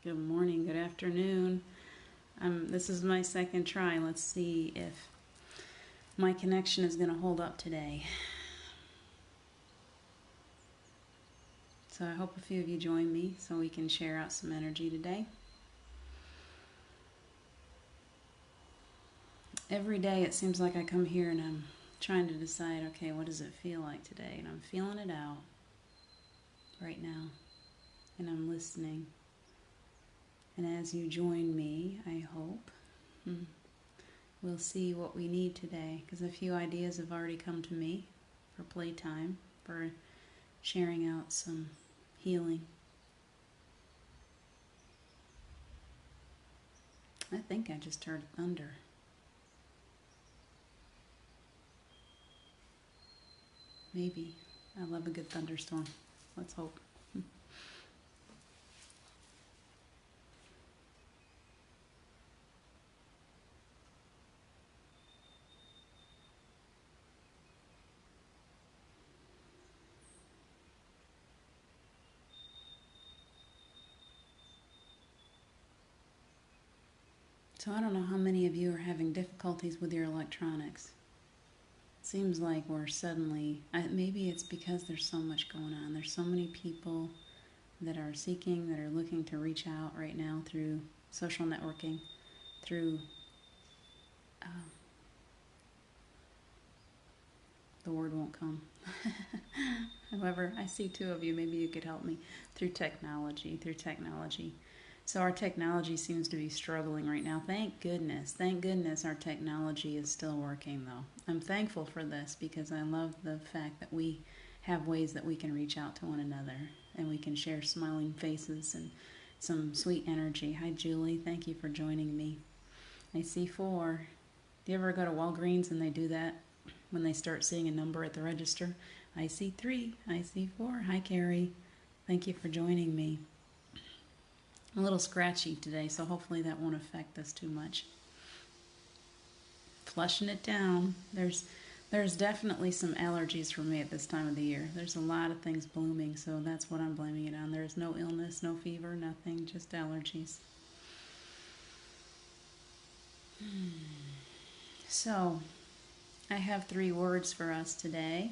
Good morning, good afternoon. This is my second try. Let's see if my connection is going to hold up today. So I hope a few of you join me so we can share out some energy today. Every day it seems like I come here and I'm trying to decide, okay, what does it feel like today? And I'm feeling it out right now. And I'm listening. And as you join me, I hope, we'll see what we need today. Because a few ideas have already come to me for playtime, for sharing out some healing. I think I just heard thunder. Maybe. I love a good thunderstorm. Let's hope. So I don't know how many of you are having difficulties with your electronics. It seems like we're suddenly, maybe it's because there's so much going on. There's so many people that are seeking, that are looking to reach out right now through social networking, through the word won't come. However, I see two of you. Maybe you could help me through technology. So our technology seems to be struggling right now. Thank goodness our technology is still working though. I'm thankful for this because I love the fact that we have ways that we can reach out to one another and we can share smiling faces and some sweet energy. Hi Julie, thank you for joining me. I see 4. Do you ever go to Walgreens and they do that when they start seeing a number at the register? I see 3, I see 4. Hi Carrie, thank you for joining me. A little scratchy today, so hopefully that won't affect us too much. Flushing it down. There's definitely some allergies for me at this time of the year. There's a lot of things blooming, so that's what I'm blaming it on. There's no illness, no fever, nothing, just allergies. So, I have 3 words for us today.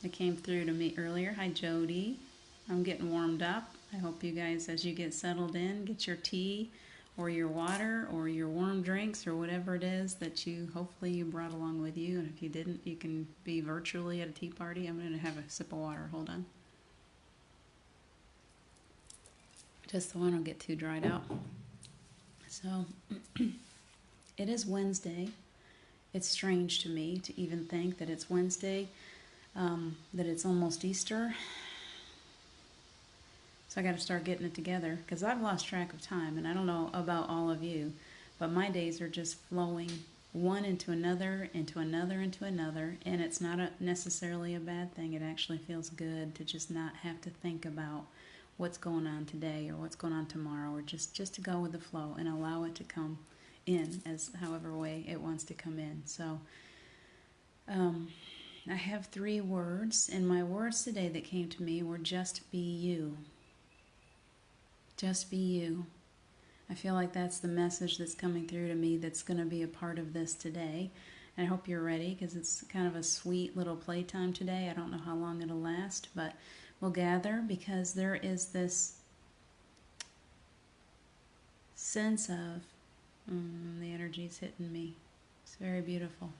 It came through to me earlier. Hi Jody. I'm getting warmed up. I hope you guys, as you get settled in, get your tea or your water or your warm drinks or whatever it is that hopefully you brought along with you. And if you didn't, you can be virtually at a tea party. I'm going to have a sip of water. Hold on. Just so I don't get too dried out. So, it is Wednesday. It's strange to me to even think that it's Wednesday, that it's almost Easter. So I got to start getting it together because I've lost track of time, and I don't know about all of you, but my days are just flowing one into another, into another, into another, and it's not necessarily a bad thing. It actually feels good to just not have to think about what's going on today or what's going on tomorrow, or just to go with the flow and allow it to come in as however way it wants to come in. So I have 3 words, and my words today that came to me were just be you. Just be you. I feel like that's the message that's coming through to me that's going to be a part of this today. And I hope you're ready because it's kind of a sweet little playtime today. I don't know how long it'll last, but we'll gather because there is this sense of the energy's hitting me. It's very beautiful.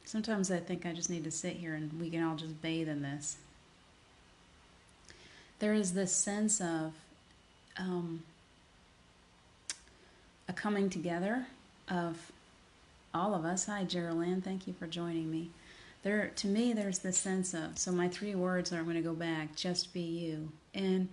Sometimes I think I just need to sit here and we can all just bathe in this. There is this sense of a coming together of all of us. Hi, Geraldine. Thank you for joining me. To me, there's this sense of, so my 3 words are, I'm going to go back, just be you. And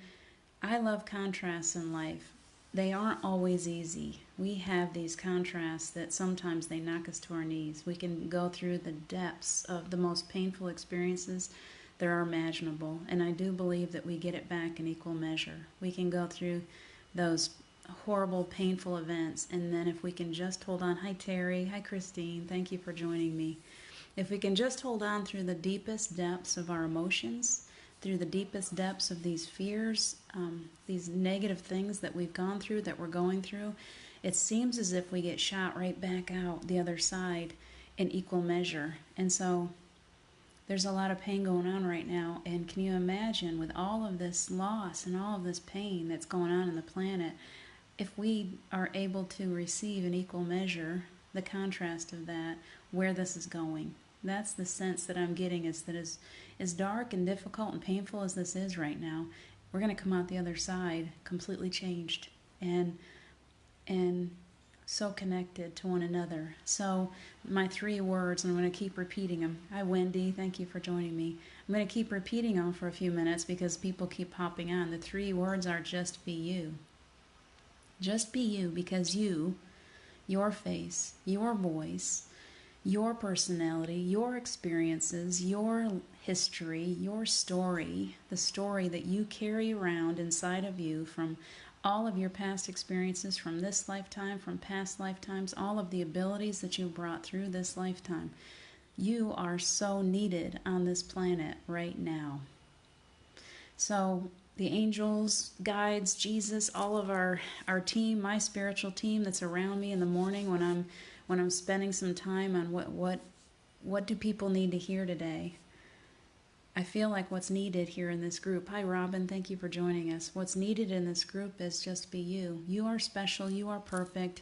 I love contrasts in life. They aren't always easy. We have these contrasts that sometimes they knock us to our knees. We can go through the depths of the most painful experiences there are imaginable, and I do believe that we get it back in equal measure. We can go through those horrible, painful events, and then if we can just hold on. Hi Terry, hi Christine, thank you for joining me. If we can just hold on through the deepest depths of our emotions, through the deepest depths of these fears, these negative things that we've gone through, that we're going through, it seems as if we get shot right back out the other side in equal measure. And so there's a lot of pain going on right now. And can you imagine, with all of this loss and all of this pain that's going on in the planet, if we are able to receive in equal measure the contrast of that, where this is going? That's the sense that I'm getting, is that as dark and difficult and painful as this is right now, we're going to come out the other side completely changed and so connected to one another. So my 3 words, and I'm going to keep repeating them. Hi, Wendy. Thank you for joining me. I'm going to keep repeating them for a few minutes because people keep popping on. The 3 words are just be you. Just be you, because you, your face, your voice, your personality, your experiences, your history, your story, the story that you carry around inside of you from all of your past experiences, from this lifetime, from past lifetimes, all of the abilities that you brought through this lifetime. You are so needed on this planet right now. So the angels, guides, Jesus, all of our team, my spiritual team that's around me in the morning when I'm spending some time on what do people need to hear today. I feel like what's needed here in this group. Hi, Robin. Thank you for joining us. What's needed in this group is just be you. You are special. You are perfect.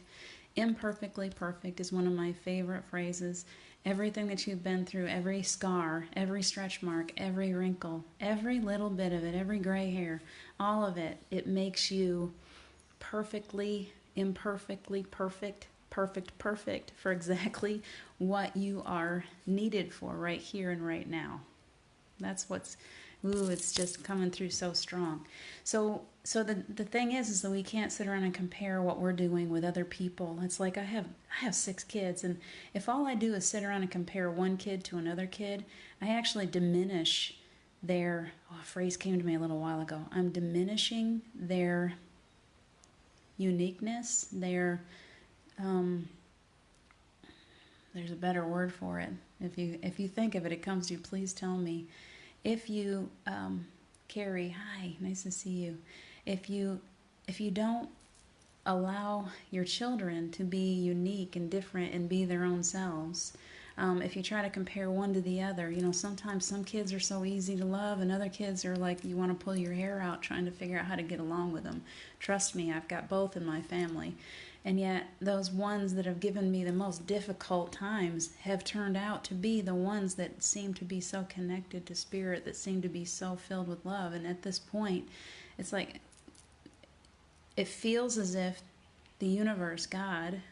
Imperfectly perfect is one of my favorite phrases. Everything that you've been through, every scar, every stretch mark, every wrinkle, every little bit of it, every gray hair, all of it, it makes you perfectly, imperfectly perfect, perfect for exactly what you are needed for right here and right now. That's what's, it's just coming through so strong. So the thing is that we can't sit around and compare what we're doing with other people. It's like I have 6 kids, and if all I do is sit around and compare one kid to another kid, I actually diminish their, a phrase came to me a little while ago, I'm diminishing their uniqueness, their, there's a better word for it. If you think of it, it comes to you, please tell me. If you, Carrie, hi, nice to see you. If you don't allow your children to be unique and different and be their own selves, if you try to compare one to the other, sometimes some kids are so easy to love and other kids are like you want to pull your hair out trying to figure out how to get along with them. Trust me, I've got both in my family. And yet those ones that have given me the most difficult times have turned out to be the ones that seem to be so connected to spirit, that seem to be so filled with love. And at this point, it's like, it feels as if the universe, God,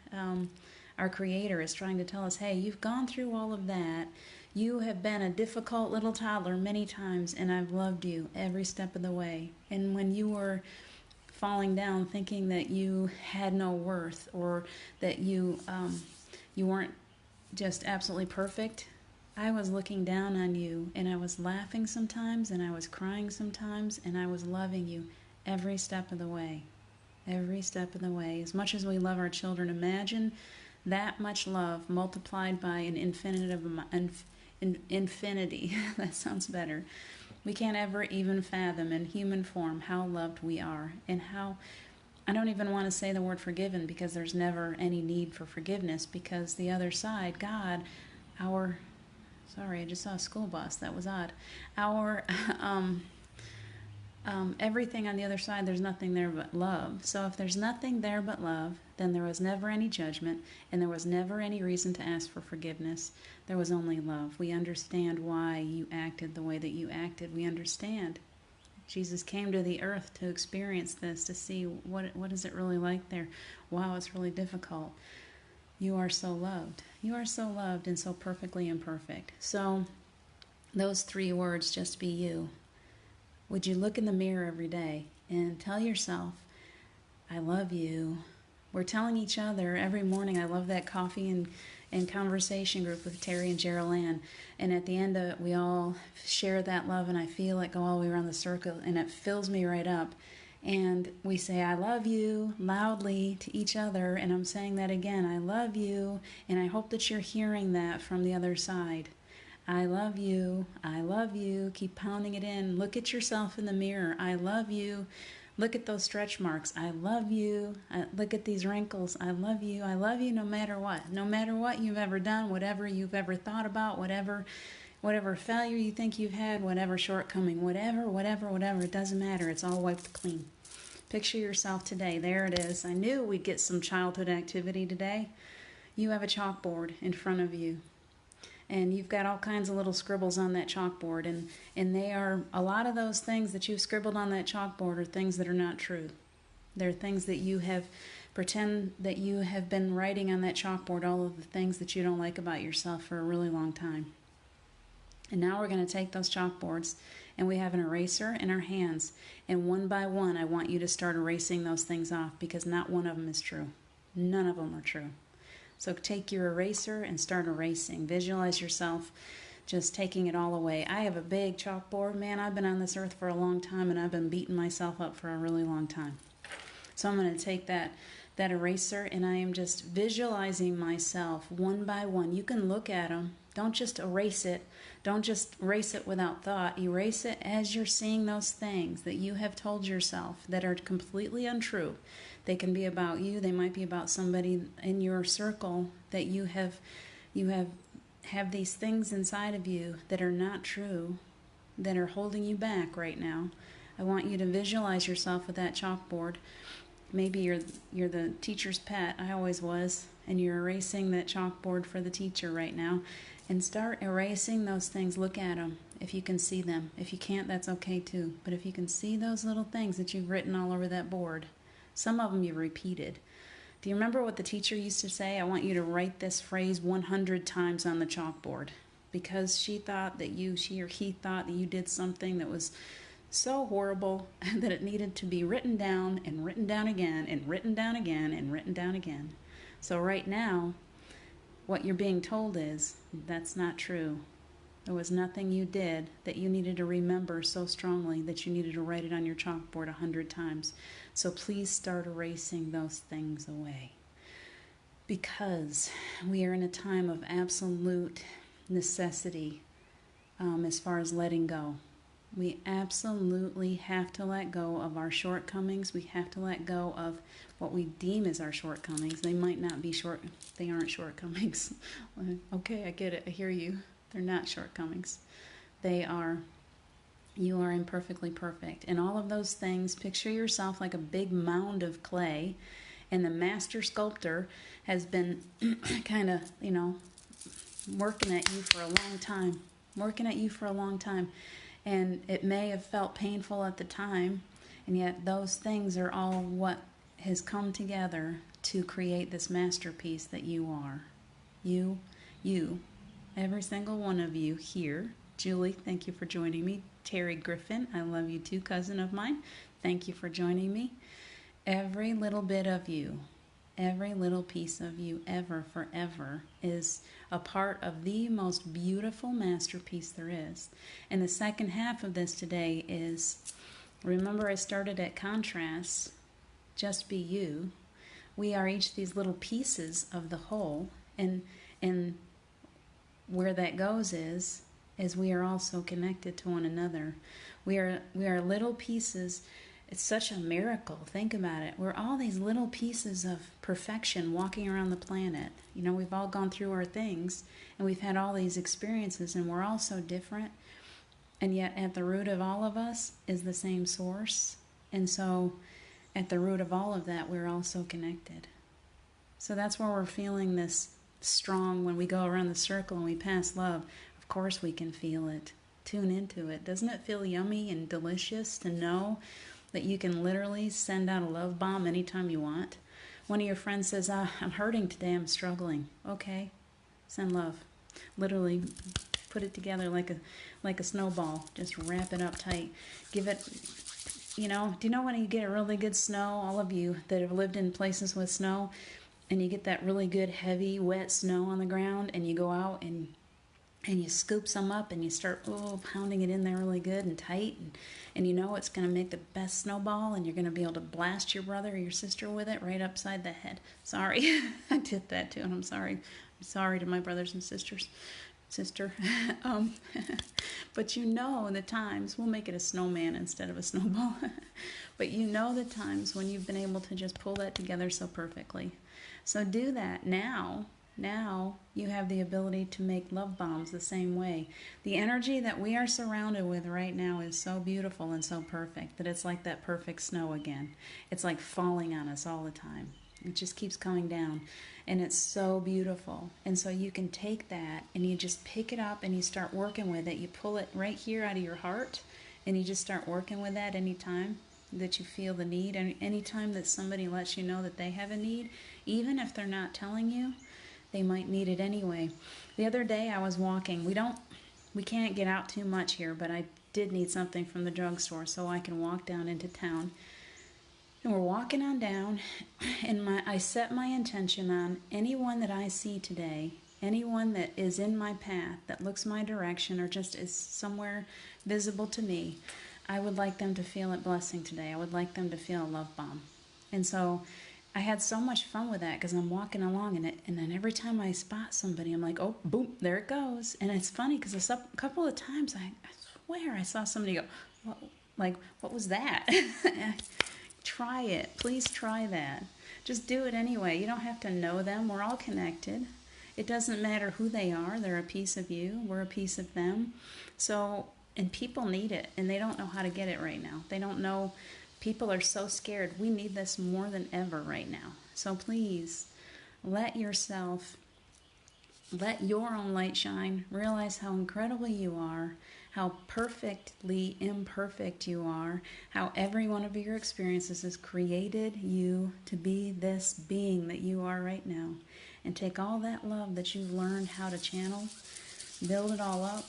our creator, is trying to tell us, hey, you've gone through all of that. You have been a difficult little toddler many times, and I've loved you every step of the way. And when you were falling down thinking that you had no worth, or that you weren't just absolutely perfect, I was looking down on you, and I was laughing sometimes, and I was crying sometimes, and I was loving you every step of the way. Every step of the way. As much as we love our children, imagine that much love multiplied by an infinity. That sounds better. We can't ever even fathom in human form how loved we are, and how, I don't even want to say the word forgiven, because there's never any need for forgiveness, because the other side, God, sorry, I just saw a school bus, that was odd. Everything on the other side, there's nothing there but love. So if there's nothing there but love, then there was never any judgment, and there was never any reason to ask for forgiveness. There was only love. We understand why you acted the way that you acted. We understand. Jesus came to the earth to experience this, to see what is it really like there. Wow, it's really difficult. You are so loved. You are so loved and so perfectly imperfect. So those 3 words, just be you. Would you look in the mirror every day and tell yourself, I love you. We're telling each other every morning. I love that coffee and conversation group with Terry and Gerald Ann. And at the end of it, we all share that love, and I feel it go all the way around the circle, and it fills me right up. And we say, I love you, loudly to each other. And I'm saying that again, I love you. And I hope that you're hearing that from the other side. I love you. I love you. Keep pounding it in. Look at yourself in the mirror. I love you. Look at those stretch marks. I love you. Look at these wrinkles. I love you. I love you no matter what. No matter what you've ever done, whatever you've ever thought about, whatever failure you think you've had, whatever shortcoming, whatever, it doesn't matter. It's all wiped clean. Picture yourself today. There it is. I knew we'd get some childhood activity today. You have a chalkboard in front of you. And you've got all kinds of little scribbles on that chalkboard. And they are, a lot of those things that you've scribbled on that chalkboard are things that are not true. They're things that you have, pretend that you have been writing on that chalkboard, all of the things that you don't like about yourself for a really long time. And now we're going to take those chalkboards, and we have an eraser in our hands. And one by one, I want you to start erasing those things off, because not one of them is true. None of them are true. So take your eraser and start erasing. Visualize yourself just taking it all away. I have a big chalkboard. Man, I've been on this earth for a long time, and I've been beating myself up for a really long time. So I'm going to take that eraser, and I am just visualizing myself one by one. You can look at them. Don't just erase it. Don't just erase it without thought. Erase it as you're seeing those things that you have told yourself that are completely untrue. They can be about you. They might be about somebody in your circle that you have these things inside of you that are not true, that are holding you back right now. I want you to visualize yourself with that chalkboard. Maybe you're the teacher's pet. I always was. And you're erasing that chalkboard for the teacher right now. And start erasing those things. Look at them if you can see them. If you can't, that's okay too. But if you can see those little things that you've written all over that board, some of them you've repeated. Do you remember what the teacher used to say? I want you to write this phrase 100 times on the chalkboard, because she or he thought that you did something that was so horrible that it needed to be written down and written down again and written down again and written down again. So right now, what you're being told is that's not true. There was nothing you did that you needed to remember so strongly that you needed to write it on your chalkboard 100 times. So please start erasing those things away. Because we are in a time of absolute necessity as far as letting go. We absolutely have to let go of our shortcomings. We have to let go of what we deem as our shortcomings. They might not be they aren't shortcomings. Okay, I get it. I hear you. They're not shortcomings. You are imperfectly perfect. And all of those things, picture yourself like a big mound of clay, and the master sculptor has been kind of, working at you for a long time. And it may have felt painful at the time, and yet those things are all what has come together to create this masterpiece that you are. You, every single one of you here. Julie, thank you for joining me. Terry Griffin, I love you too, cousin of mine. Thank you for joining me. Every little bit of you, every little piece of you, ever, forever, is a part of the most beautiful masterpiece there is. And the second half of this today is, remember I started at contrast, just be you. We are each these little pieces of the whole, and where that goes is we are also connected to one another. We are little pieces. It's such a miracle. Think about it. We're all these little pieces of perfection walking around the planet. We've all gone through our things, and we've had all these experiences, and we're all so different. And yet at the root of all of us is the same source. And so at the root of all of that, we're all so connected. So that's where we're feeling this strong when we go around the circle and we pass love. Of course we can feel it. Tune into it. Doesn't it feel yummy and delicious to know that you can literally send out a love bomb anytime you want? One of your friends says, I'm hurting today, I'm struggling. Okay, send love. Literally put it together like a snowball. Just wrap it up tight. Give it, do you know when you get a really good snow, all of you that have lived in places with snow, and you get that really good, heavy, wet snow on the ground, and you go out and you scoop some up and you start pounding it in there really good and tight, and it's going to make the best snowball, and you're going to be able to blast your brother or your sister with it right upside the head. Sorry, I did that too, and I'm sorry. I'm sorry to my brothers and sisters. sister. um, but you know the times, we'll make it a snowman instead of a snowball. But you know the times when you've been able to just pull that together so perfectly. So do that now. Now you have the ability to make love bombs the same way. The energy that we are surrounded with right now is so beautiful and so perfect that it's like that perfect snow again. It's like falling on us all the time. It just keeps coming down. And it's so beautiful. And so you can take that and you just pick it up and you start working with it. You pull it right here out of your heart and you just start working with that anytime that you feel the need. And anytime that somebody lets you know that they have a need, even if they're not telling you, they might need it anyway. The other day I was walking. We can't get out too much here, but I did need something from the drugstore so I can walk down into town. And we're walking on down, and I set my intention on anyone that I see today, anyone that is in my path, that looks my direction, or just is somewhere visible to me. I would like them to feel a blessing today. I would like them to feel a love bomb. And so I had so much fun with that because I'm walking along and then every time I spot somebody, I'm like, oh, boom, there it goes. And it's funny because a couple of times I swear I saw somebody go, what was that? Try it. Please try that. Just do it anyway. You don't have to know them. We're all connected. It doesn't matter who they are. They're a piece of you. We're a piece of them. So, and people need it, and they don't know how to get it right now. They don't know. People are so scared. We need this more than ever right now. So please, let your own light shine. Realize how incredible you are, how perfectly imperfect you are, how every one of your experiences has created you to be this being that you are right now. And take all that love that you've learned how to channel, build it all up,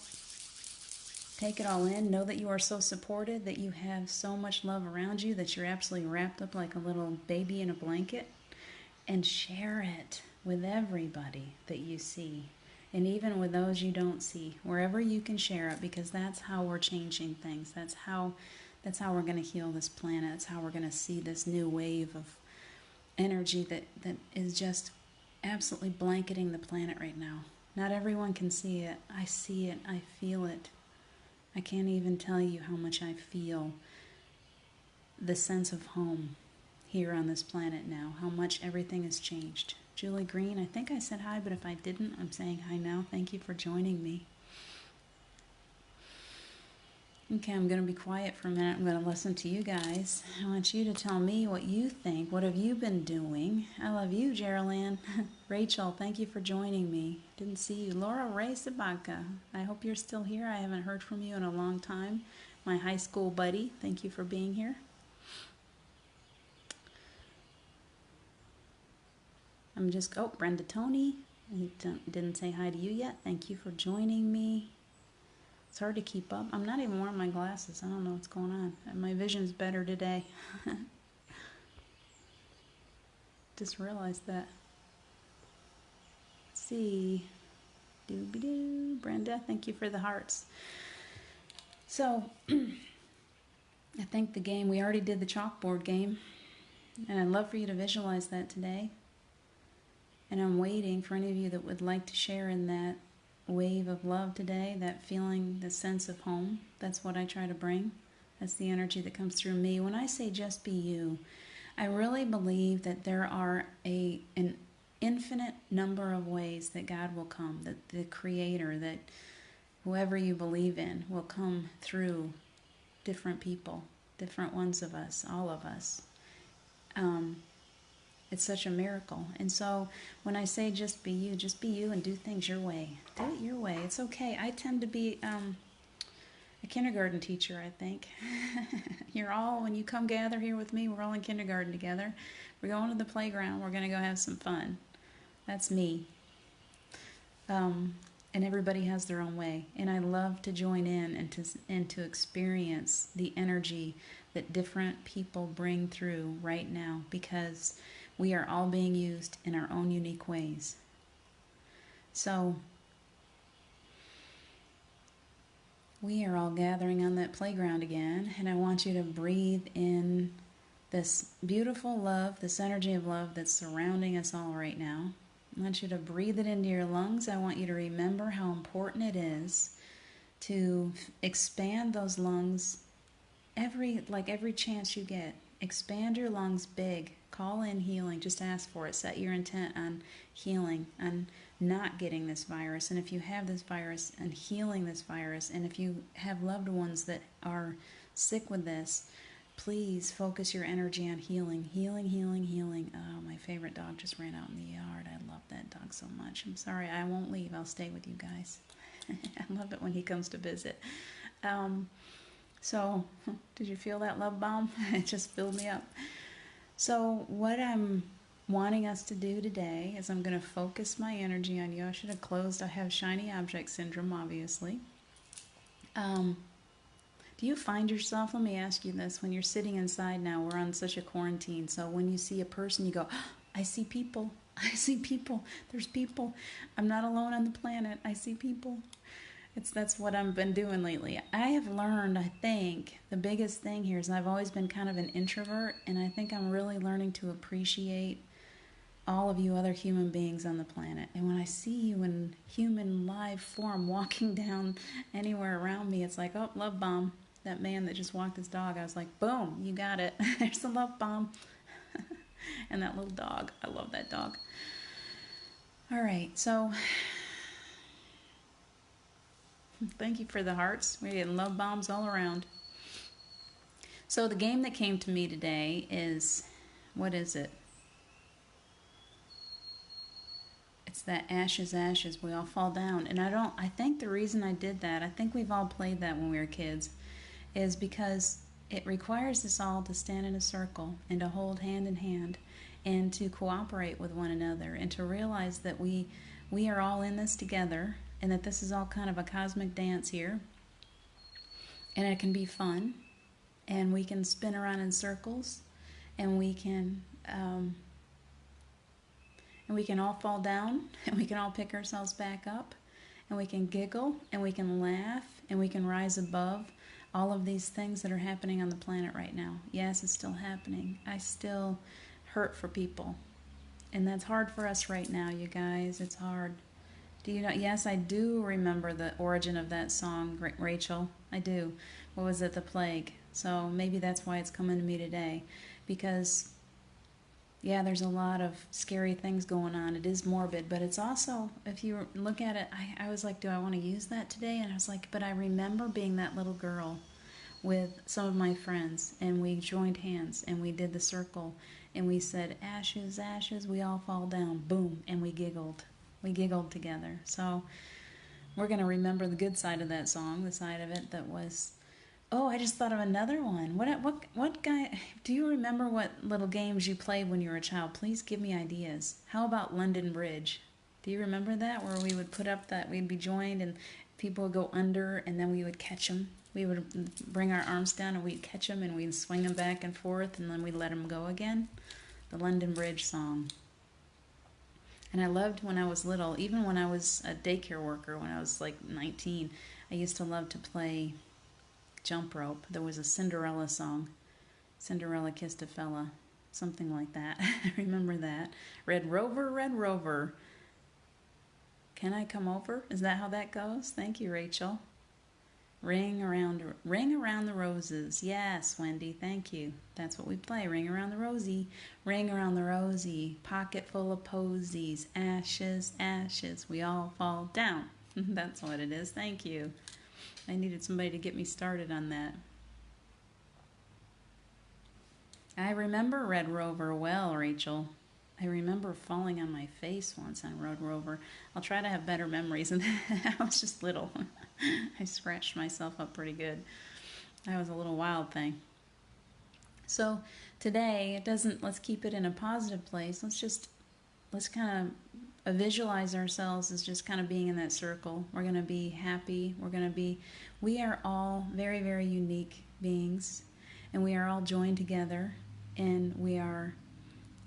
take it all in. Know that you are so supported, that you have so much love around you, that you're absolutely wrapped up like a little baby in a blanket. And share it with everybody that you see. And even with those you don't see. Wherever you can share it, because that's how we're changing things. That's how we're going to heal this planet. That's how we're going to see this new wave of energy that is just absolutely blanketing the planet right now. Not everyone can see it. I see it. I feel it. I can't even tell you how much I feel the sense of home here on this planet now, how much everything has changed. Julie Green, I think I said hi, but if I didn't, I'm saying hi now. Thank you for joining me. Okay, I'm going to be quiet for a minute. I'm going to listen to you guys. I want you to tell me what you think. What have you been doing? I love you, Geraldine. Rachel, thank you for joining me. Didn't see you. Laura Ray Sabaka, I hope you're still here. I haven't heard from you in a long time. My high school buddy, thank you for being here. Brenda Tony, I didn't say hi to you yet. Thank you for joining me. It's hard to keep up. I'm not even wearing my glasses. I don't know what's going on. My vision's better today. Just realized that. Let's see. Doobie-doo. Brenda, thank you for the hearts. So, I think the game, we already did the chalkboard game. And I'd love for you to visualize that today. And I'm waiting for any of you that would like to share in that wave of love today, that feeling, the sense of home. That's what I try to bring. That's the energy that comes through me. When I say just be you, I really believe that there are an infinite number of ways that God will come, that the Creator, that whoever you believe in will come through different people, different ones of us, all of us. It's such a miracle. And so when I say just be you and do things your way. Do it your way. It's okay. I tend to be a kindergarten teacher, I think. When you come gather here with me, we're all in kindergarten together. We're going to the playground. We're going to go have some fun. That's me. And everybody has their own way. And I love to join in and to experience the energy that different people bring through right now, because we are all being used in our own unique ways. So, we are all gathering on that playground again, and I want you to breathe in this beautiful love, this energy of love that's surrounding us all right now. I want you to breathe it into your lungs. I want you to remember how important it is to expand those lungs every chance you get. Expand your lungs big. Call in healing. Just ask for it. Set your intent on healing, on not getting this virus. And if you have this virus, and healing this virus, and if you have loved ones that are sick with this, please focus your energy on healing. Healing, healing, healing. Oh, my favorite dog just ran out in the yard. I love that dog so much. I'm sorry, I won't leave. I'll stay with you guys. I love it when he comes to visit. So, did you feel that love bomb? It just filled me up. So, what I'm wanting us to do today is I'm going to focus my energy on you. I should have closed. I have shiny object syndrome, obviously. Do you find yourself, let me ask you this, when you're sitting inside now, we're on such a quarantine, so when you see a person, you go, oh, I see people. I see people. There's people. I'm not alone on the planet. I see people. That's what I've been doing lately. I have learned, I think, the biggest thing here is I've always been kind of an introvert, and I think I'm really learning to appreciate all of you other human beings on the planet. And when I see you in human live form walking down anywhere around me, it's like, oh, love bomb. That man that just walked his dog, I was like, boom, you got it. There's the love bomb. And that little dog. I love that dog. All right, so thank you for the hearts. We're getting love bombs all around. So the game that came to me today is, what is it? It's that ashes, ashes, we all fall down. And I think the reason I did that, I think we've all played that when we were kids, is because it requires us all to stand in a circle and to hold hand in hand and to cooperate with one another and to realize that we are all in this together and that this is all kind of a cosmic dance here. And it can be fun, and we can spin around in circles, and we can all fall down, and we can all pick ourselves back up, and we can giggle, and we can laugh, and we can rise above all of these things that are happening on the planet right now. Yes, it's still happening. I still hurt for people, and that's hard for us right now, you guys. It's hard. Do you know? Yes, I do remember the origin of that song, Rachel. I do. What was it? The plague. So maybe that's why it's coming to me today, because yeah, there's a lot of scary things going on. It is morbid, but it's also, if you look at it, I was like, do I want to use that today? And I was like, but I remember being that little girl with some of my friends, and we joined hands, and we did the circle, and we said, ashes, ashes, we all fall down, boom, and we giggled. We giggled together. So we're going to remember the good side of that song, the side of it that was, oh, I just thought of another one. What guy, do you remember what little games you played when you were a child? Please give me ideas. How about London Bridge? Do you remember that, where we would put up that we'd be joined and people would go under and then we would catch them? We would bring our arms down and we'd catch them and we'd swing them back and forth and then we'd let them go again. The London Bridge song. And I loved when I was little, even when I was a daycare worker, when I was like 19, I used to love to play jump rope. There was a Cinderella song. Cinderella kissed a fella. Something like that. I remember that. Red Rover, Red Rover. Can I come over? Is that how that goes? Thank you, Rachel. Ring around the roses. Yes, Wendy, thank you. That's what we play. Ring around the rosy. Ring around the rosy. Pocket full of posies. Ashes, ashes. We all fall down. That's what it is. Thank you. I needed somebody to get me started on that. I remember Red Rover well, Rachel. I remember falling on my face once on Red Rover. I'll try to have better memories. And I was just little. I scratched myself up pretty good. I was a little wild thing. So today, let's keep it in a positive place. Let's kind of visualize ourselves as just kind of being in that circle. We're going to be happy. We are all very, very unique beings, and we are all joined together, and we are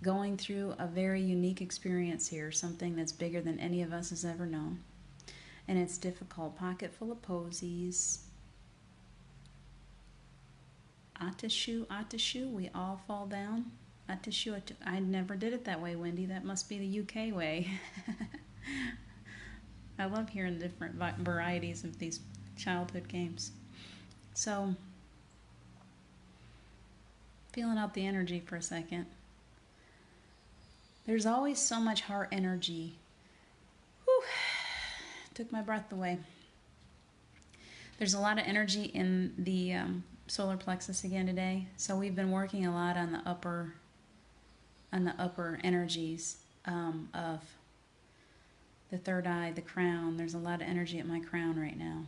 going through a very unique experience here, something that's bigger than any of us has ever known. And it's difficult. Pocket full of posies. Atashu, we all fall down. I never did it that way, Wendy. That must be the UK way. I love hearing different varieties of these childhood games. So, feeling out the energy for a second. There's always so much heart energy. Whew. Took my breath away. There's a lot of energy in the solar plexus again today. So we've been working a lot on the upper energies of the third eye, the crown. There's a lot of energy at my crown right now.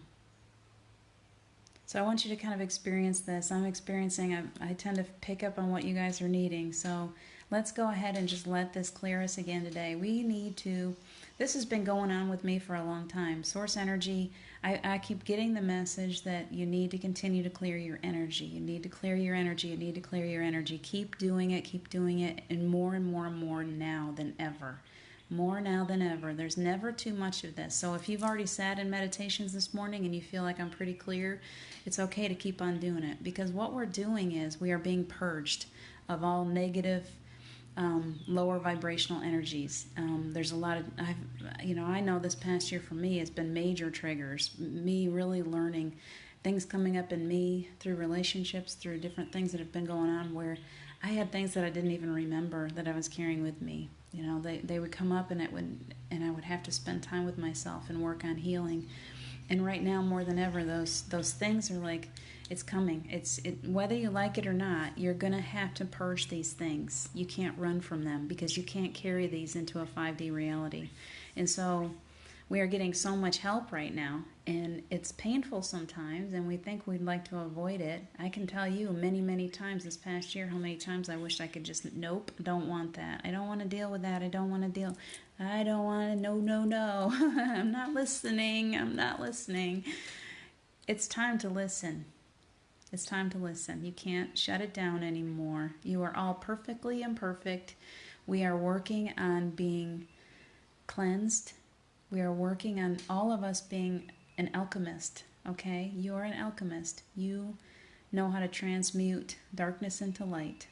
So I want you to kind of experience this. I'm experiencing, I tend to pick up on what you guys are needing. So let's go ahead and just let this clear us again today. We need to, this has been going on with me for a long time. Source energy, I keep getting the message that you need to continue to clear your energy. You need to clear your energy. You need to clear your energy. Keep doing it, and more and more and more now than ever. More now than ever. There's never too much of this. So if you've already sat in meditations this morning and you feel like I'm pretty clear, it's okay to keep on doing it, because what we're doing is we are being purged of all negative, lower vibrational energies. There's a lot of, I know this past year for me has been major triggers. Me really learning things coming up in me through relationships, through different things that have been going on where I had things that I didn't even remember that I was carrying with me. They would come up and I would have to spend time with myself and work on healing. And right now, more than ever, those things are like, it's coming. Whether you like it or not, you're going to have to purge these things. You can't run from them because you can't carry these into a 5D reality. And so we are getting so much help right now, and it's painful sometimes, and we think we'd like to avoid it. I can tell you many, many times this past year how many times I wished I could just, nope, don't want that. I don't want to deal with that. I don't want to, no. I'm not listening. It's time to listen. It's time to listen. You can't shut it down anymore. You are all perfectly imperfect. We are working on being cleansed. We are working on all of us being an alchemist, okay? You are an alchemist. You know how to transmute darkness into light.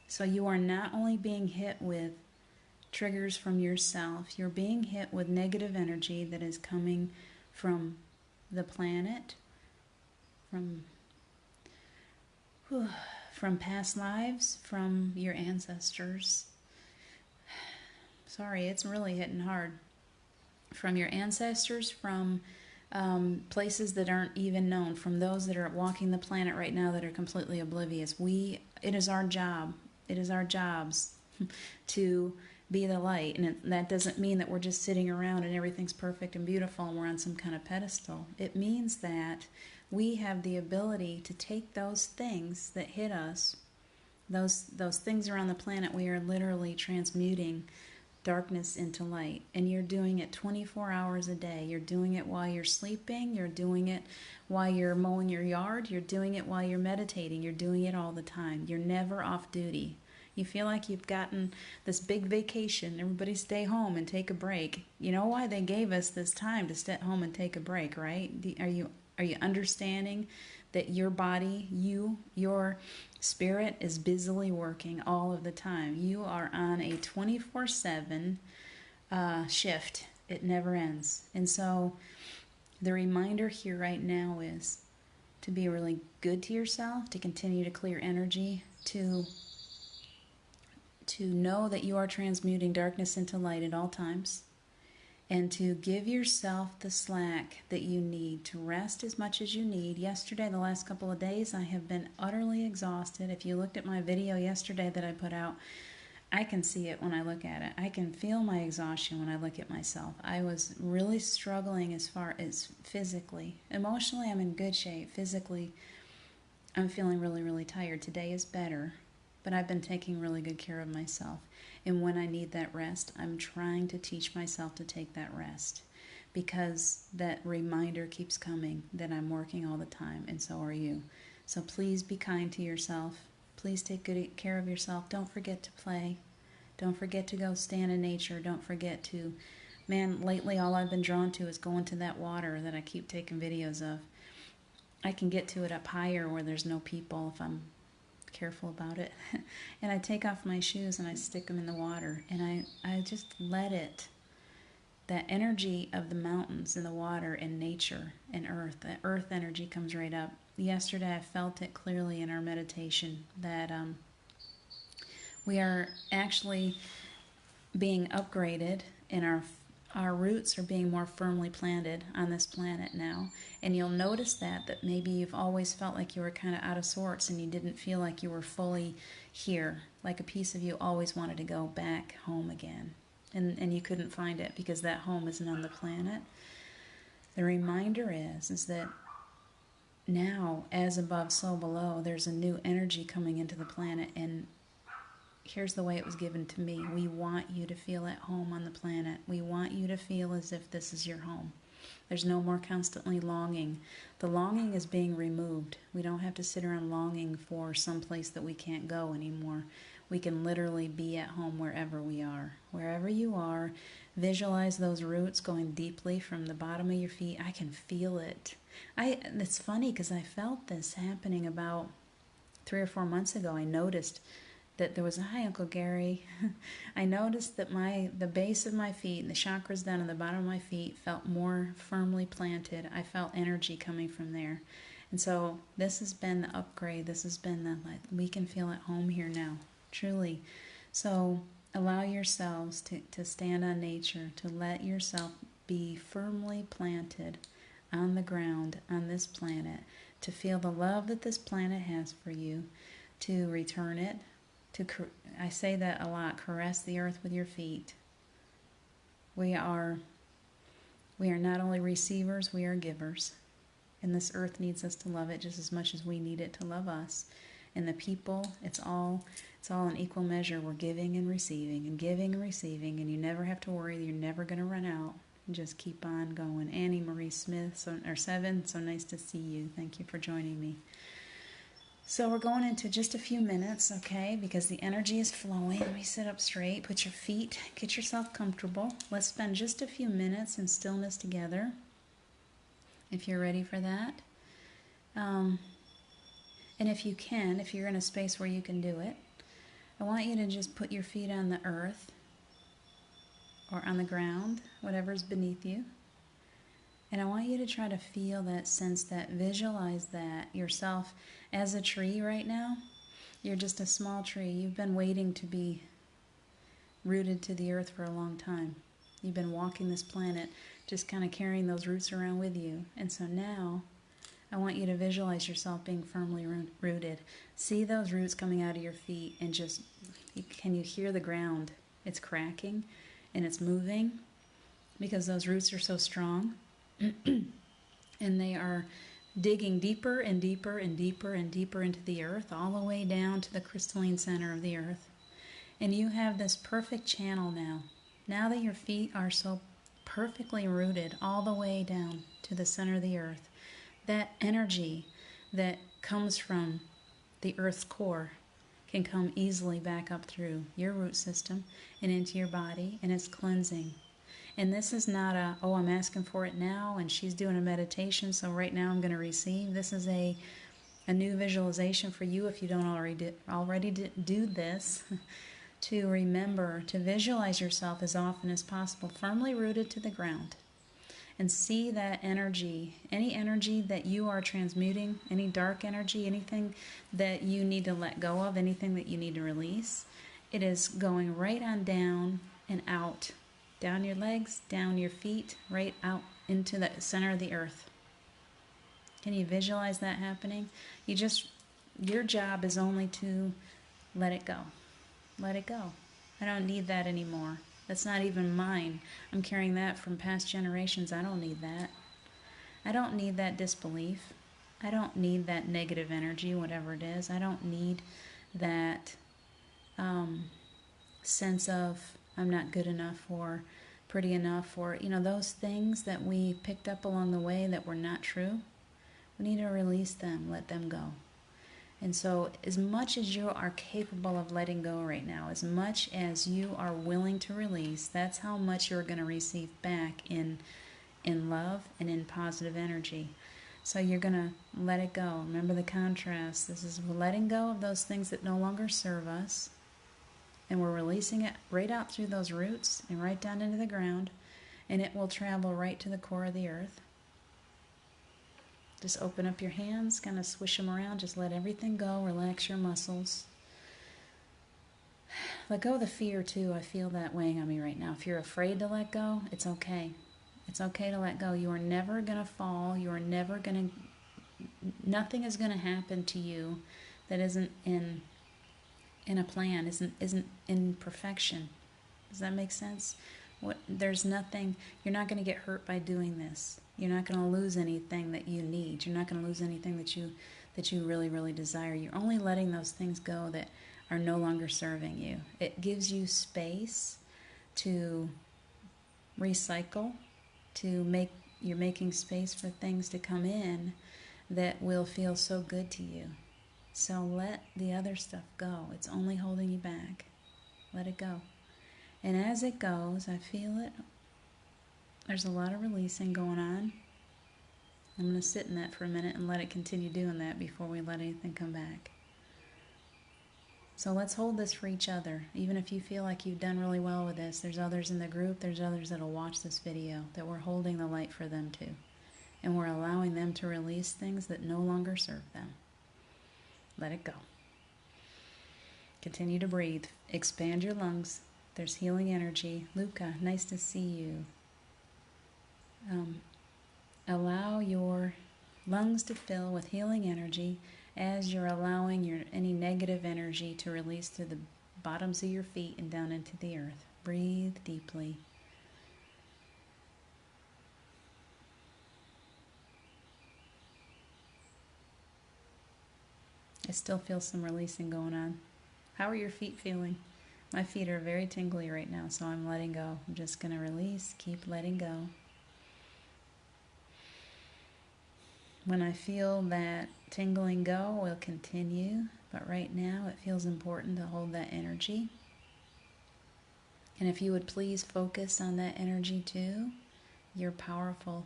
So you are not only being hit with triggers from yourself, you're being hit with negative energy that is coming from the planet, from past lives, from your ancestors. Sorry, it's really hitting hard. From your ancestors, from places that aren't even known, from those that are walking the planet right now that are completely oblivious. It is our job. It is our jobs to be the light. And that doesn't mean that we're just sitting around and everything's perfect and beautiful and we're on some kind of pedestal. It means that we have the ability to take those things that hit us, those things around the planet. We are literally transmuting darkness into light, and you're doing it 24 hours a day. You're doing it while you're sleeping, you're doing it while you're mowing your yard, you're doing it while you're meditating, you're doing it all the time. You're never off duty. You feel like you've gotten this big vacation. Everybody stay home and take a break. You know why they gave us this time to stay at home and take a break, right? Are you understanding that your body, your spirit is busily working all of the time? You are on a 24/7 shift. It never ends. And so the reminder here right now is to be really good to yourself, to continue to clear energy, to know that you are transmuting darkness into light at all times, and to give yourself the slack that you need, to rest as much as you need. Yesterday, the last couple of days, I have been utterly exhausted. If you looked at my video yesterday that I put out, I can see it when I look at it. I can feel my exhaustion when I look at myself. I was really struggling as far as physically. Emotionally, I'm in good shape. Physically, I'm feeling really, really tired. Today is better, but I've been taking really good care of myself. And when I need that rest, I'm trying to teach myself to take that rest, because that reminder keeps coming that I'm working all the time, and so are you. So please be kind to yourself. Please take good care of yourself. Don't forget to play. Don't forget to go stand in nature. Don't forget to, lately all I've been drawn to is going to that water that I keep taking videos of. I can get to it up higher where there's no people if I'm careful about it. And I take off my shoes and I stick them in the water, and I just let it, that energy of the mountains and the water and nature and earth, that earth energy comes right up. Yesterday I felt it clearly in our meditation that we are actually being upgraded, and our roots are being more firmly planted on this planet now. And you'll notice that maybe you've always felt like you were kind of out of sorts and you didn't feel like you were fully here, like a piece of you always wanted to go back home again, and you couldn't find it because that home isn't on the planet. The reminder is that now, as above so below, there's a new energy coming into the planet, and here's the way it was given to me. We want you to feel at home on the planet. We want you to feel as if this is your home. There's no more constantly longing. The longing is being removed. We don't have to sit around longing for some place that we can't go anymore. We can literally be at home wherever we are. Wherever you are, visualize those roots going deeply from the bottom of your feet. I can feel it. It's funny because I felt this happening about 3 or 4 months ago. I noticed that there was hi, Uncle Gary. I noticed that the base of my feet and the chakras down at the bottom of my feet felt more firmly planted. I felt energy coming from there. And so this has been the upgrade. This has been like, we can feel at home here now, truly. So allow yourselves to stand on nature, to let yourself be firmly planted on the ground, on this planet, to feel the love that this planet has for you, to return it. I say that a lot, caress the earth with your feet. We are not only receivers, we are givers. And this earth needs us to love it just as much as we need it to love us. And the people, it's all in equal measure. We're giving and receiving, and you never have to worry. You're never going to run out. Just keep on going. Annie Marie Smith, Seven, so nice to see you. Thank you for joining me. So we're going into just a few minutes, okay, because the energy is flowing. Let me sit up straight, put your feet, get yourself comfortable. Let's spend just a few minutes in stillness together, if you're ready for that. And if you can, if you're in a space where you can do it, I want you to just put your feet on the earth or on the ground, whatever's beneath you. And I want you to try to feel that, sense that, visualize that yourself as a tree right now. You're just a small tree. You've been waiting to be rooted to the earth for a long time. You've been walking this planet, just kind of carrying those roots around with you. And so now, I want you to visualize yourself being firmly rooted. See those roots coming out of your feet, and just, can you hear the ground? It's cracking and it's moving because those roots are so strong. And they are digging deeper and deeper and deeper and deeper into the earth, all the way down to the crystalline center of the earth. And you have this perfect channel now. Now that your feet are so perfectly rooted all the way down to the center of the earth, that energy that comes from the earth's core can come easily back up through your root system and into your body, and it's cleansing. And this is not I'm asking for it now, and she's doing a meditation, so right now I'm going to receive. This is a new visualization for you if you don't already do this, to remember to visualize yourself as often as possible, firmly rooted to the ground. And see that energy, any energy that you are transmuting, any dark energy, anything that you need to let go of, anything that you need to release, it is going right on down and out. Down your legs, down your feet, right out into the center of the earth. Can you visualize that happening? Your job is only to let it go. Let it go. I don't need that anymore. That's not even mine. I'm carrying that from past generations. I don't need that. I don't need that disbelief. I don't need that negative energy, whatever it is. I don't need that sense of I'm not good enough or pretty enough, or those things that we picked up along the way that were not true. We need to release them, let them go. And so as much as you are capable of letting go right now, as much as you are willing to release, that's how much you're going to receive back in love and in positive energy. So you're going to let it go. Remember the contrast. This is letting go of those things that no longer serve us. And we're releasing it right out through those roots and right down into the ground. And it will travel right to the core of the earth. Just open up your hands, kind of swish them around. Just let everything go. Relax your muscles. Let go of the fear too. I feel that weighing on me right now. If you're afraid to let go, it's okay. It's okay to let go. You are never going to fall. You are never going to, nothing is going to happen to you that isn't in a plan, isn't in perfection. Does that make sense? There's nothing, you're not going to get hurt by doing this. You're not going to lose anything that you need. You're not going to lose anything that you really, really desire. You're only letting those things go that are no longer serving you. It gives you space to recycle, you're making space for things to come in that will feel so good to you. So let the other stuff go. It's only holding you back. Let it go. And as it goes, I feel it. There's a lot of releasing going on. I'm going to sit in that for a minute and let it continue doing that before we let anything come back. So let's hold this for each other. Even if you feel like you've done really well with this, there's others in the group, there's others that'll watch this video, that we're holding the light for them too. And we're allowing them to release things that no longer serve them. Let it go. Continue to breathe. Expand your lungs. There's healing energy. Luca, nice to see you. Allow your lungs to fill with healing energy as you're allowing any negative energy to release through the bottoms of your feet and down into the earth. Breathe deeply. I still feel some releasing going on. How are your feet feeling? My feet are very tingly right now, so I'm letting go. I'm just going to release, keep letting go. When I feel that tingling go, we'll continue. But right now, it feels important to hold that energy. And if you would please focus on that energy too, you're powerful.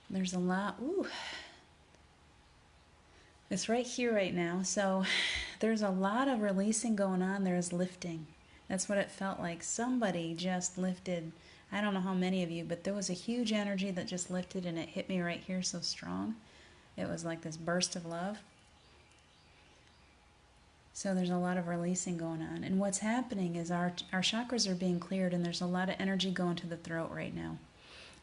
There's a lot. Ooh. It's right here right now. So there's a lot of releasing going on. There's lifting. That's what it felt like. Somebody just lifted. I don't know how many of you, but there was a huge energy that just lifted and it hit me right here so strong. It was like this burst of love. So there's a lot of releasing going on. And what's happening is our chakras are being cleared and there's a lot of energy going to the throat right now.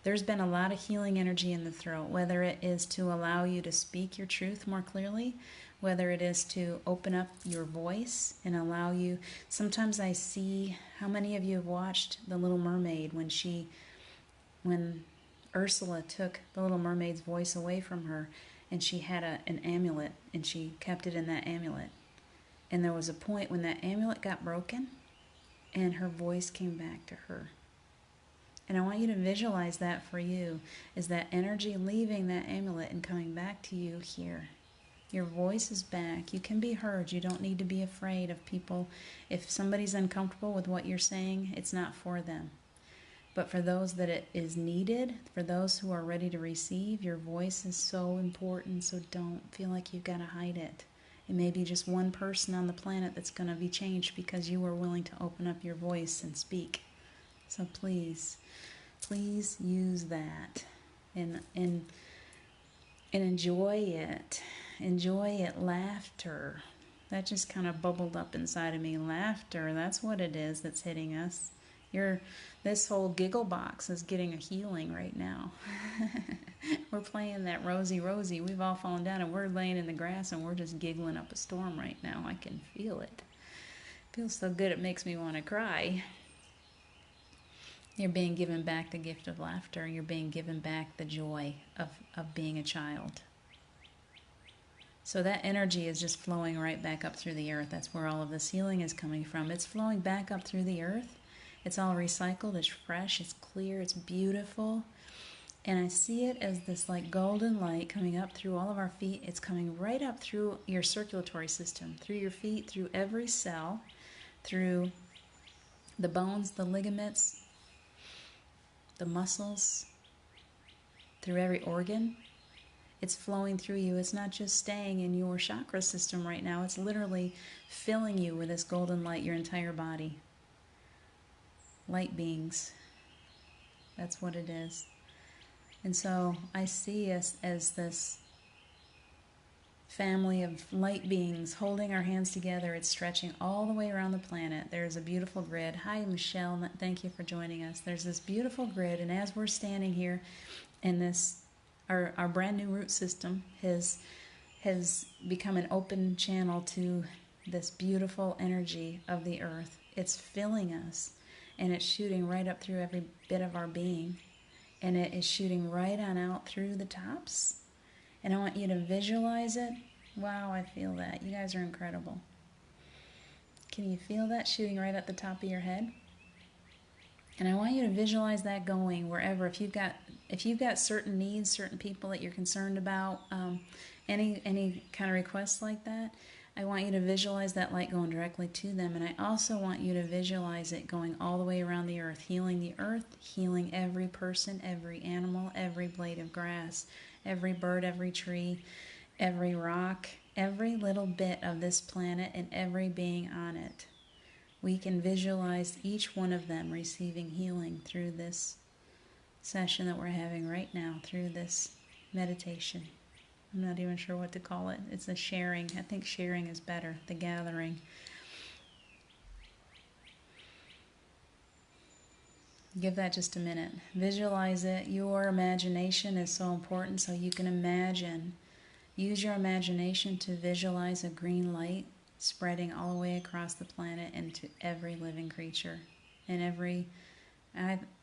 There's been a lot of healing energy in the throat, whether it is to allow you to speak your truth more clearly, whether it is to open up your voice and allow you. Sometimes I see, how many of you have watched The Little Mermaid when Ursula took the Little Mermaid's voice away from her and she had an amulet and she kept it in that amulet. And there was a point when that amulet got broken and her voice came back to her. And I want you to visualize that for you, is that energy leaving that amulet and coming back to you here. Your voice is back. You can be heard. You don't need to be afraid of people. If somebody's uncomfortable with what you're saying, it's not for them. But for those that it is needed, for those who are ready to receive, your voice is so important, so don't feel like you've got to hide it. It may be just one person on the planet that's going to be changed because you are willing to open up your voice and speak. So please use that and enjoy it. Enjoy it. Laughter. That just kind of bubbled up inside of me. Laughter, that's what it is that's hitting us. This whole giggle box is getting a healing right now. We're playing that Rosie. We've all fallen down and we're laying in the grass and we're just giggling up a storm right now. I can feel it. It feels so good it makes me want to cry. You're being given back the gift of laughter. You're being given back the joy of being a child. So that energy is just flowing right back up through the earth. That's where all of this healing is coming from. It's flowing back up through the earth. It's all recycled. It's fresh. It's clear. It's beautiful. And I see it as this like golden light coming up through all of our feet. It's coming right up through your circulatory system, through your feet, through every cell, through the bones, the ligaments, the muscles, through every organ. It's flowing through you. It's not just staying in your chakra system right now. It's literally filling you with this golden light, your entire body. Light beings. That's what it is. And so I see us as this family of light beings holding our hands together. It's stretching all the way around the planet. There's a beautiful grid. Hi, Michelle. Thank you for joining us. There's this beautiful grid, and as we're standing here in this, our brand new root system has become an open channel to this beautiful energy of the earth. It's filling us, and it's shooting right up through every bit of our being, and it is shooting right on out through the tops. And I want you to visualize it. Wow, I feel that. You guys are incredible. Can you feel that shooting right at the top of your head? And I want you to visualize that going wherever. If you've got certain needs, certain people that you're concerned about, any kind of requests like that, I want you to visualize that light going directly to them. And I also want you to visualize it going all the way around the earth, healing every person, every animal, every blade of grass, every bird, every tree, every rock, every little bit of this planet and every being on it. We can visualize each one of them receiving healing through this session that we're having right now, through this meditation. I'm not even sure what to call it. It's a sharing. I think sharing is better, the gathering. Give that just a minute. Visualize it. Your imagination is so important, so you can imagine. Use your imagination to visualize a green light spreading all the way across the planet into every living creature. And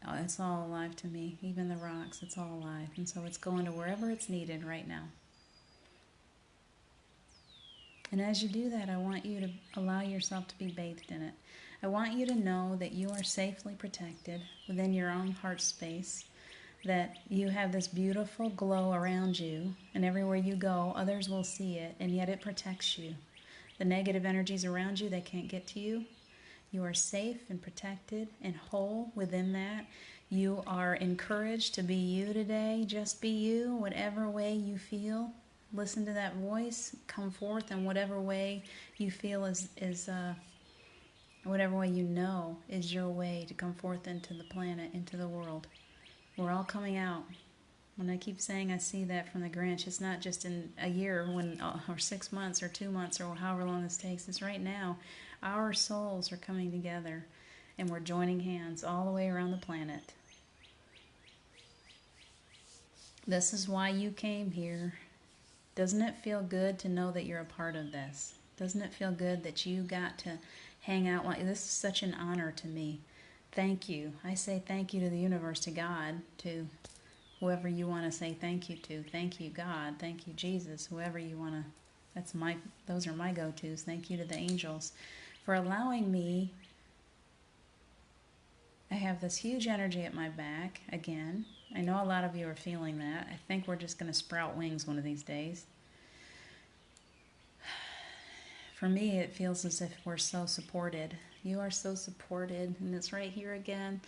it's all alive to me. Even the rocks, it's all alive. And so it's going to wherever it's needed right now. And as you do that, I want you to allow yourself to be bathed in it. I want you to know that you are safely protected within your own heart space, that you have this beautiful glow around you, and everywhere you go, others will see it, and yet it protects you. The negative energies around you, they can't get to you. You are safe and protected and whole within that. You are encouraged to be you today. Just be you, whatever way you feel. Listen to that voice. Come forth in whatever way you feel is whatever way you know is your way to come forth into the planet, into the world. We're all coming out. When I keep saying I see that from the Grinch, it's not just in a year or 6 months or 2 months or however long this takes. It's right now. Our souls are coming together and we're joining hands all the way around the planet. This is why you came here. Doesn't it feel good to know that you're a part of this? Doesn't it feel good that you got to hang out? This is such an honor to me. Thank you. I say thank you to the universe, to God, to whoever you want to say thank you to. Thank you, God. Thank you, Jesus. Whoever you want to. Those are my go-tos. Thank you to the angels for allowing me. I have this huge energy at my back again. I know a lot of you are feeling that. I think we're just going to sprout wings one of these days. For me, it feels as if we're so supported. You are so supported, and it's right here again.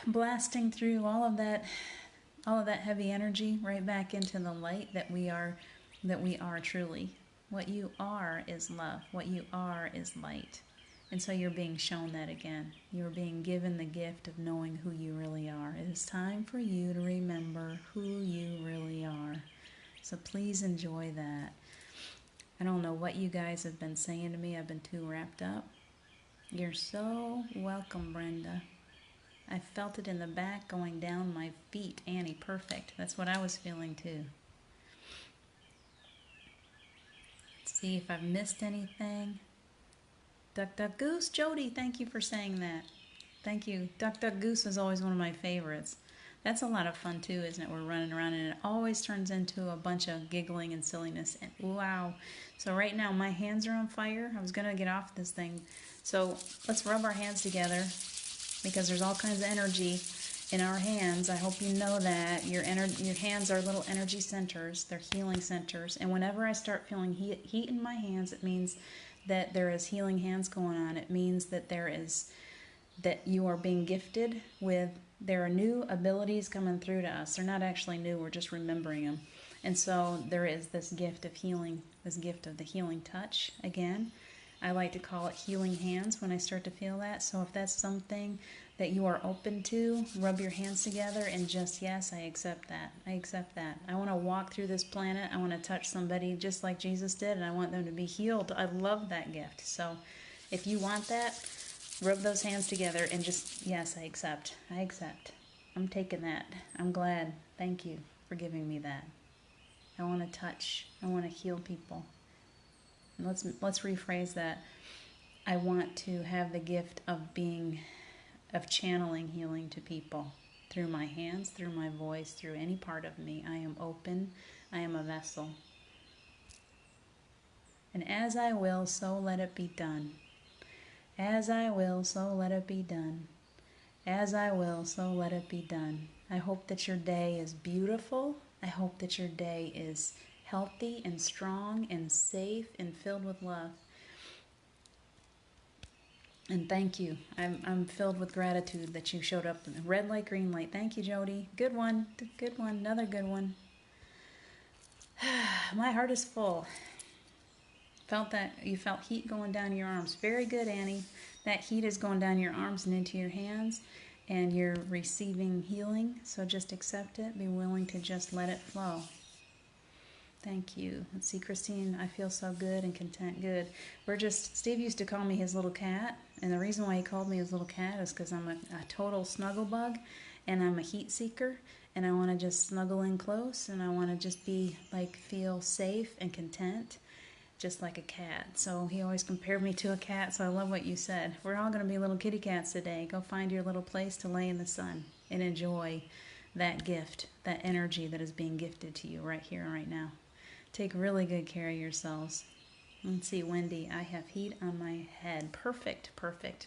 Blasting through all of that heavy energy right back into the light that we are truly. What you are is love. What you are is light. And so you're being shown that again. You're being given the gift of knowing who you really are. It is time for you to remember who you really are. So please enjoy that. I don't know what you guys have been saying to me. I've been too wrapped up. You're so welcome, Brenda. I felt it in the back going down my feet. Annie, perfect. That's what I was feeling too. Let's see if I've missed anything. Duck, Duck, Goose. Jody, thank you for saying that. Thank you. Duck, Duck, Goose is always one of my favorites. That's a lot of fun too, isn't it? We're running around and it always turns into a bunch of giggling and silliness. And wow. So right now my hands are on fire. I was going to get off this thing. So let's rub our hands together because there's all kinds of energy in our hands. I hope you know that. Your hands are little energy centers. They're healing centers. And whenever I start feeling heat in my hands, it means that there is healing hands going on. It means that that you are being gifted with there are new abilities coming through to us. They're not actually new, we're just remembering them. And so there is this gift of healing, this gift of the healing touch again. I like to call it healing hands when I start to feel that. So if that's something that you are open to, rub your hands together and just, yes, I accept that. I accept that. I want to walk through this planet. I want to touch somebody just like Jesus did, and I want them to be healed. I love that gift. So if you want that, rub those hands together and just, yes, I accept. I accept. I'm taking that. I'm glad. Thank you for giving me that. I want to touch. I want to heal people. And let's rephrase that. I want to have the gift of channeling healing to people through my hands, through my voice, through any part of me. I am open. I am a vessel. And as I will, so let it be done. As I will, so let it be done. As I will, so let it be done. I hope that your day is beautiful. I hope that your day is healthy and strong and safe and filled with love. And thank you. I'm filled with gratitude that you showed up. Red light, green light. Thank you, Jody. Good one. Good one. Another good one. My heart is full. Felt that you felt heat going down your arms. Very good, Annie. That heat is going down your arms and into your hands, and you're receiving healing. So just accept it. Be willing to just let it flow. Thank you. Let's see, Christine, I feel so good and content. Good. Steve used to call me his little cat, and the reason why he called me his little cat is because I'm a total snuggle bug, and I'm a heat seeker, and I want to just snuggle in close, and I want to just feel safe and content, just like a cat. So he always compared me to a cat, so I love what you said. We're all going to be little kitty cats today. Go find your little place to lay in the sun and enjoy that gift, that energy that is being gifted to you right here and right now. Take really good care of yourselves. Let's see, Wendy, I have heat on my head. Perfect, perfect.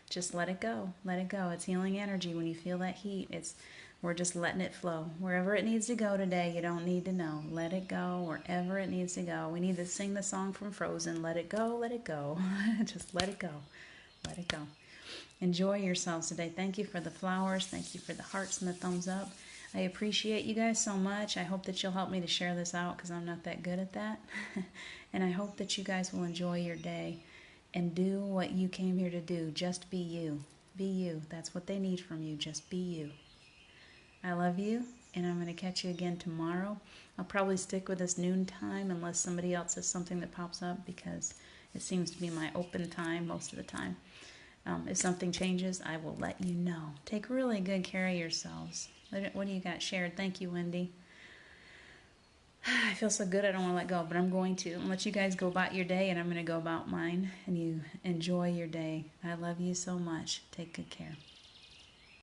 Just let it go. Let it go. It's healing energy. When you feel that heat, we're just letting it flow. Wherever it needs to go today, you don't need to know. Let it go wherever it needs to go. We need to sing the song from Frozen. Let it go, let it go. Just let it go. Let it go. Enjoy yourselves today. Thank you for the flowers. Thank you for the hearts and the thumbs up. I appreciate you guys so much. I hope that you'll help me to share this out because I'm not that good at that. And I hope that you guys will enjoy your day and do what you came here to do. Just be you. Be you. That's what they need from you. Just be you. I love you, and I'm going to catch you again tomorrow. I'll probably stick with this noon time unless somebody else has something that pops up because it seems to be my open time most of the time. If something changes, I will let you know. Take really good care of yourselves. What do you got shared? Thank you, Wendy. I feel so good I don't want to let go, but I'm going to. I'll let you guys go about your day, and I'm going to go about mine, and you enjoy your day. I love you so much. Take good care.